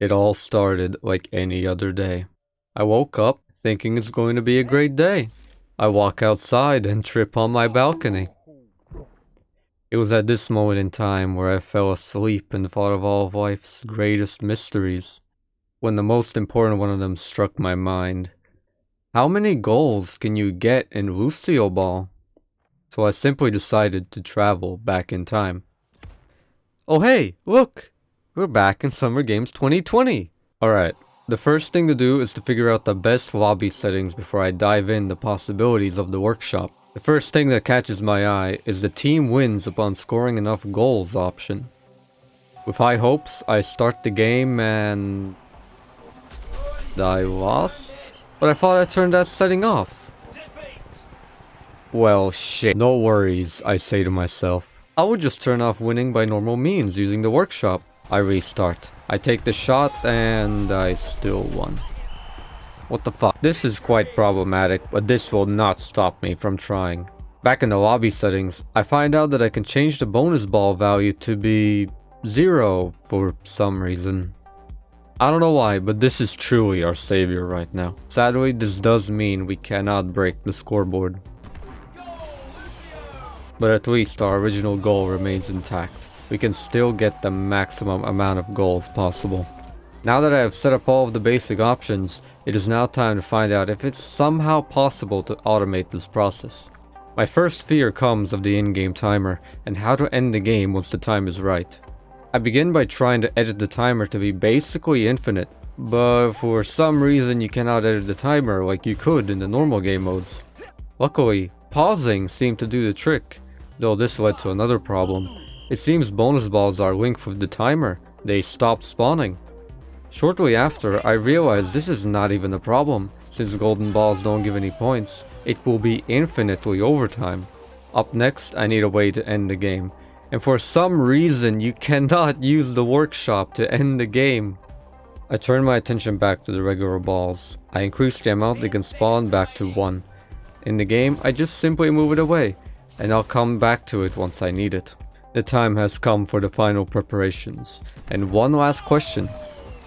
It all started like any other day. I woke up thinking it's going to be a great day. I walk outside and trip on my balcony. It was at this moment in time where I fell asleep and thought of all of life's greatest mysteries, when the most important one of them struck my mind. How many goals can you get in Lucioball? So I simply decided to travel back in time. Oh hey, look! We're back in Summer Games 2020! Alright, the first thing to do is to figure out the best lobby settings before I dive in the possibilities of the workshop. The first thing that catches my eye is the team wins upon scoring enough goals option. With high hopes, I start the game and... I lost? But I thought I turned that setting off. Well, shit. No worries, I say to myself. I would just turn off winning by normal means using the workshop. I restart. I take the shot and I still won. What the fuck? This is quite problematic, but this will not stop me from trying. Back in the lobby settings, I find out that I can change the bonus ball value to be 0 for some reason. I don't know why, but this is truly our savior right now. Sadly, this does mean we cannot break the scoreboard. But at least our original goal remains intact. We can still get the maximum amount of goals possible. Now that I have set up all of the basic options, it is now time to find out if it's somehow possible to automate this process. My first fear comes of the in-game timer, and how to end the game once the time is right. I begin by trying to edit the timer to be basically infinite, but for some reason you cannot edit the timer like you could in the normal game modes. Luckily, pausing seemed to do the trick, though this led to another problem. It seems bonus balls are linked with the timer. They stopped spawning. Shortly after, I realized this is not even a problem. Since golden balls don't give any points, it will be infinitely overtime. Up next, I need a way to end the game. And for some reason, you cannot use the workshop to end the game. I turn my attention back to the regular balls. I increase the amount they can spawn back to 1. In the game, I just simply move it away, and I'll come back to it once I need it. The time has come for the final preparations. And one last question.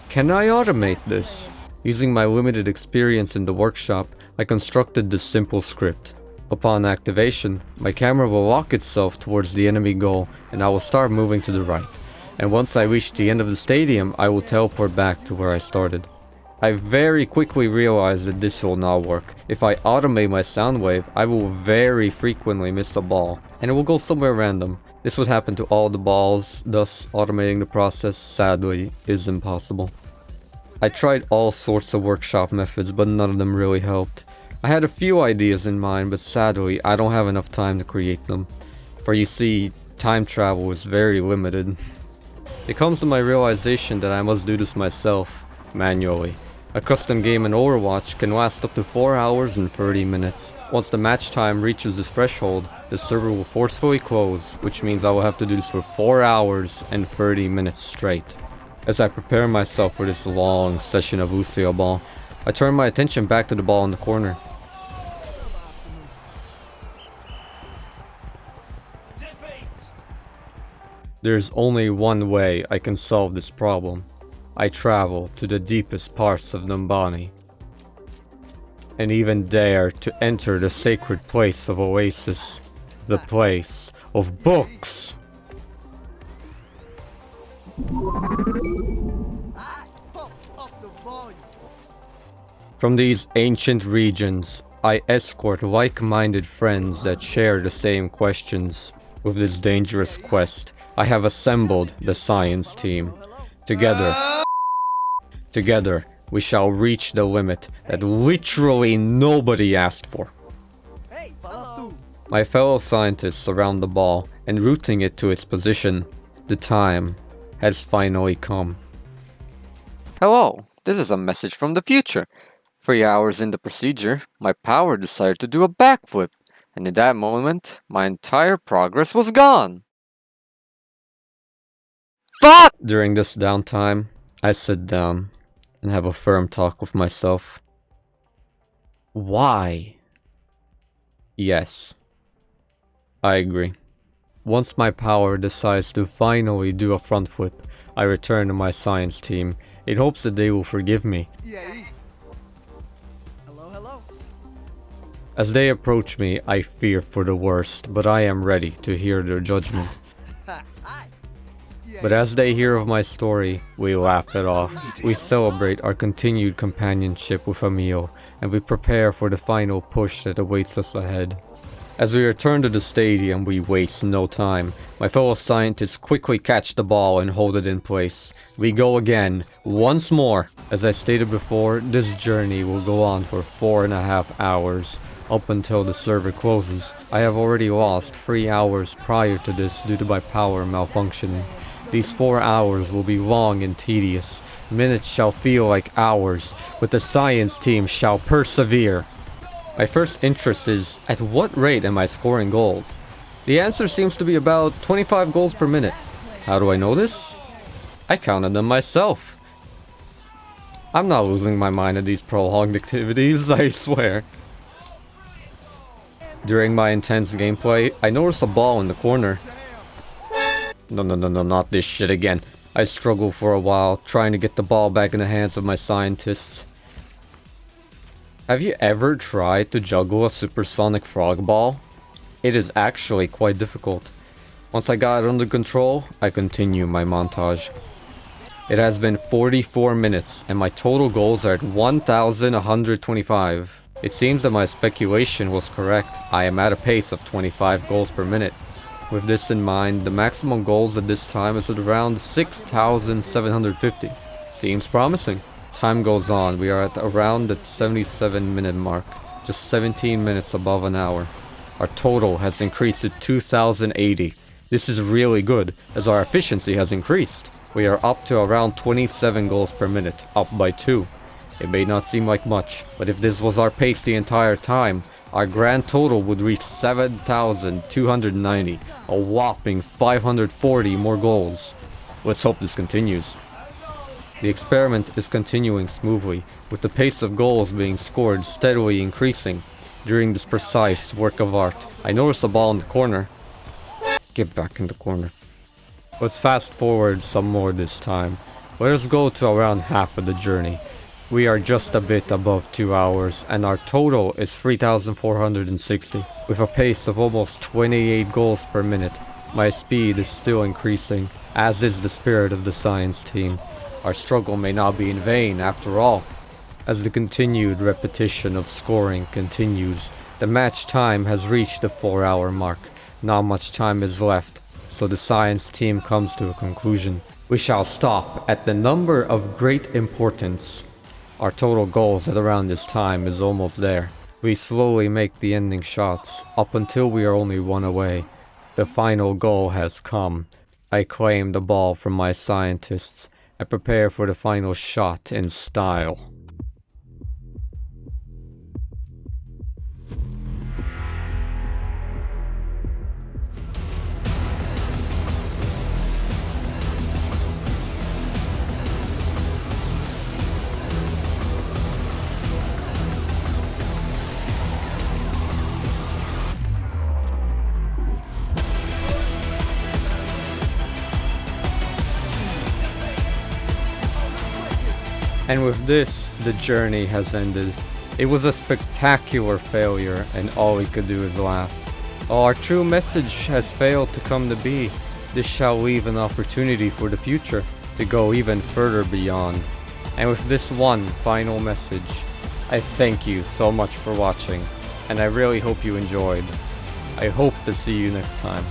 Can I automate this? Using my limited experience in the workshop, I constructed this simple script. Upon activation, my camera will lock itself towards the enemy goal and I will start moving to the right. And once I reach the end of the stadium, I will teleport back to where I started. I very quickly realized that this will not work. If I automate my sound wave, I will very frequently miss a ball, and it will go somewhere random. This would happen to all the balls, thus automating the process, sadly, is impossible. I tried all sorts of workshop methods, but none of them really helped. I had a few ideas in mind, but sadly, I don't have enough time to create them. For you see, time travel is very limited. It comes to my realization that I must do this myself, manually. A custom game in Overwatch can last up to 4 hours and 30 minutes. Once the match time reaches this threshold, the server will forcefully close, which means I will have to do this for 4 hours and 30 minutes straight. As I prepare myself for this long session of Lucioball, I turn my attention back to the ball in the corner. There's only one way I can solve this problem. I travel to the deepest parts of Numbani, and even dare to enter the sacred place of Oasis, the place of books. From these ancient regions, I escort like-minded friends that share the same questions. With this dangerous quest, I have assembled the science team. Together, we shall reach the limit that literally nobody asked for. My fellow scientists surround the ball and routing it to its position. The time has finally come. Hello, this is a message from the future. 3 hours in the procedure, my power decided to do a backflip, and in that moment, my entire progress was gone. Fuck! During this downtime, I sit down and have a firm talk with myself. Why? Yes, I agree. Once my power decides to finally do a front flip, I return to my science team It hopes that they will forgive me. Hello. As they approach me, I fear for the worst, but I am ready to hear their judgment. Hi. But as they hear of my story, we laugh it off. We celebrate our continued companionship with a meal, and we prepare for the final push that awaits us ahead. As we return to the stadium, we waste no time. My fellow scientists quickly catch the ball and hold it in place. We go again, once more. As I stated before, this journey will go on for 4.5 hours, up until the server closes. I have already lost 3 hours prior to this due to my power malfunctioning. These 4 hours will be long and tedious. Minutes shall feel like hours, but the science team shall persevere. My first interest is, at what rate am I scoring goals? The answer seems to be about 25 goals per minute. How do I know this? I counted them myself. I'm not losing my mind at these prolonged activities, I swear. During my intense gameplay, I noticed a ball in the corner. No, not this shit again. I struggled for a while, trying to get the ball back in the hands of my scientists. Have you ever tried to juggle a supersonic frog ball? It is actually quite difficult. Once I got it under control, I continue my montage. It has been 44 minutes, and my total goals are at 1,125. It seems that my speculation was correct. I am at a pace of 25 goals per minute. With this in mind, the maximum goals at this time is at around 6,750. Seems promising. Time goes on, we are at around the 77-minute mark, just 17 minutes above an hour. Our total has increased to 2,080. This is really good, as our efficiency has increased. We are up to around 27 goals per minute, up by 2. It may not seem like much, but if this was our pace the entire time, our grand total would reach 7,290, a whopping 540 more goals. Let's hope this continues. The experiment is continuing smoothly, with the pace of goals being scored steadily increasing. During this precise work of art, I notice a ball in the corner. Get back in the corner. Let's fast forward some more this time. Let us go to around half of the journey. We are just a bit above 2 hours, and our total is 3,460. With a pace of almost 28 goals per minute, my speed is still increasing, as is the spirit of the science team. Our struggle may not be in vain after all. As the continued repetition of scoring continues, the match time has reached the 4-hour mark. Not much time is left, so the science team comes to a conclusion. We shall stop at the number of great importance. Our total goals at around this time is almost there. We slowly make the ending shots, up until we are only 1 away. The final goal has come. I claim the ball from my scientists. I prepare for the final shot in style. And with this, the journey has ended. It was a spectacular failure, and all we could do is laugh. Our true message has failed to come to be. This shall leave an opportunity for the future to go even further beyond. And with this one final message, I thank you so much for watching, and I really hope you enjoyed. I hope to see you next time.